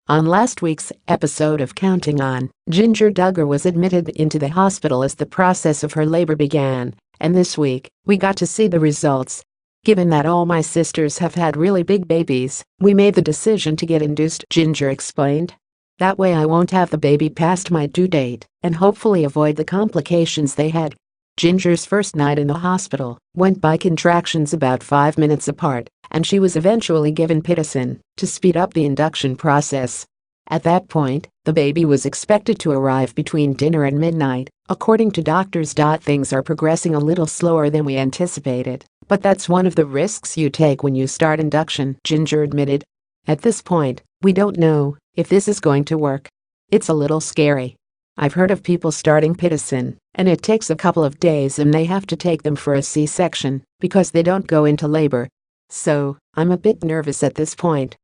On last week's episode of Counting On, Ginger Duggar was admitted into the hospital as the process of her labor began, and this week, we got to see the results. Given that all my sisters have had really big babies, we made the decision to get induced, Ginger explained. That way I won't have the baby past my due date and hopefully avoid the complications they had. Ginger's first night in the hospital went by contractions about 5 minutes apart, and she was eventually given pitocin to speed up the induction process. At that point, the baby was expected to arrive between dinner and midnight, according to doctors. Things are progressing a little slower than we anticipated, but that's one of the risks you take when you start induction, Ginger admitted. At this point, we don't know if this is going to work. It's a little scary. I've heard of people starting pitocin, and it takes a couple of days and they have to take them for a C-section because they don't go into labor. So, I'm a bit nervous at this point.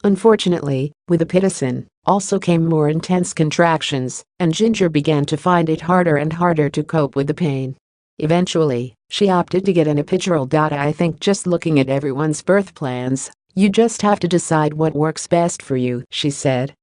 Unfortunately, with the pitocin, also came more intense contractions, and Ginger began to find it harder and harder to cope with the pain. Eventually, she opted to get an epidural. I think just looking at everyone's birth plans, you just have to decide what works best for you, she said.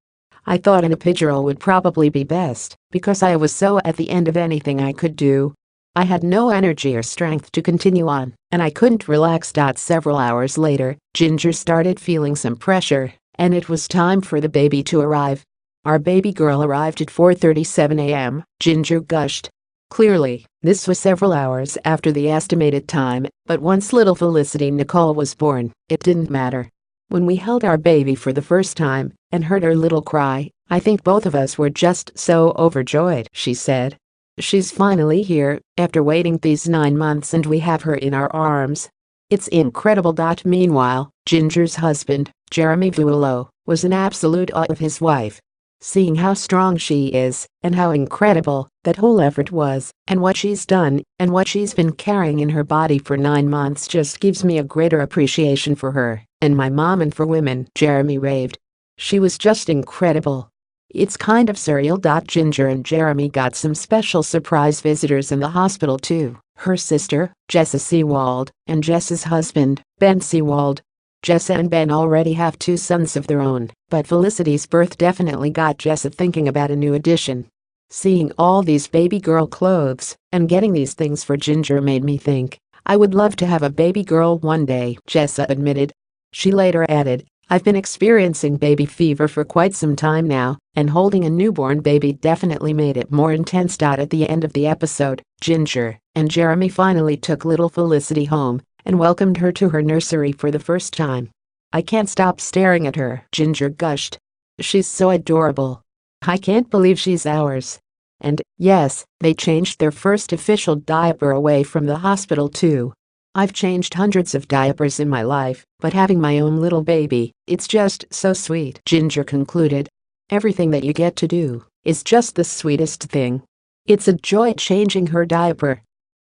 I thought an epidural would probably be best because I was so at the end of anything I could do. I had no energy or strength to continue on, and I couldn't relax. Several hours later, Ginger started feeling some pressure, and it was time for the baby to arrive. Our baby girl arrived at 4:37 a.m., Ginger gushed. Clearly, this was several hours after the estimated time, but once little Felicity Nicole was born, it didn't matter. When we held our baby for the first time and heard her little cry, I think both of us were just so overjoyed, she said. She's finally here, after waiting these 9 months, and we have her in our arms. It's incredible. Meanwhile, Ginger's husband, Jeremy Vuolo, was in absolute awe of his wife. Seeing how strong she is, and how incredible that whole effort was, and what she's done, and what she's been carrying in her body for 9 months just gives me a greater appreciation for her, and my mom, and for women, Jeremy raved. She was just incredible. It's kind of surreal. Ginger and Jeremy got some special surprise visitors in the hospital too, her sister, Jessa Seawald, and Jessa's husband, Ben Seawald. Jessa and Ben already have 2 sons of their own, but Felicity's birth definitely got Jessa thinking about a new addition. Seeing all these baby girl clothes and getting these things for Ginger made me think, I would love to have a baby girl one day, Jessa admitted. She later added, I've been experiencing baby fever for quite some time now, and holding a newborn baby definitely made it more intense. At the end of the episode, Ginger and Jeremy finally took little Felicity home and welcomed her to her nursery for the first time. I can't stop staring at her, Ginger gushed. She's so adorable. I can't believe she's ours. And, yes, they changed their first official diaper away from the hospital too. I've changed hundreds of diapers in my life, but having my own little baby, it's just so sweet, Ginger concluded. Everything that you get to do is just the sweetest thing. It's a joy changing her diaper,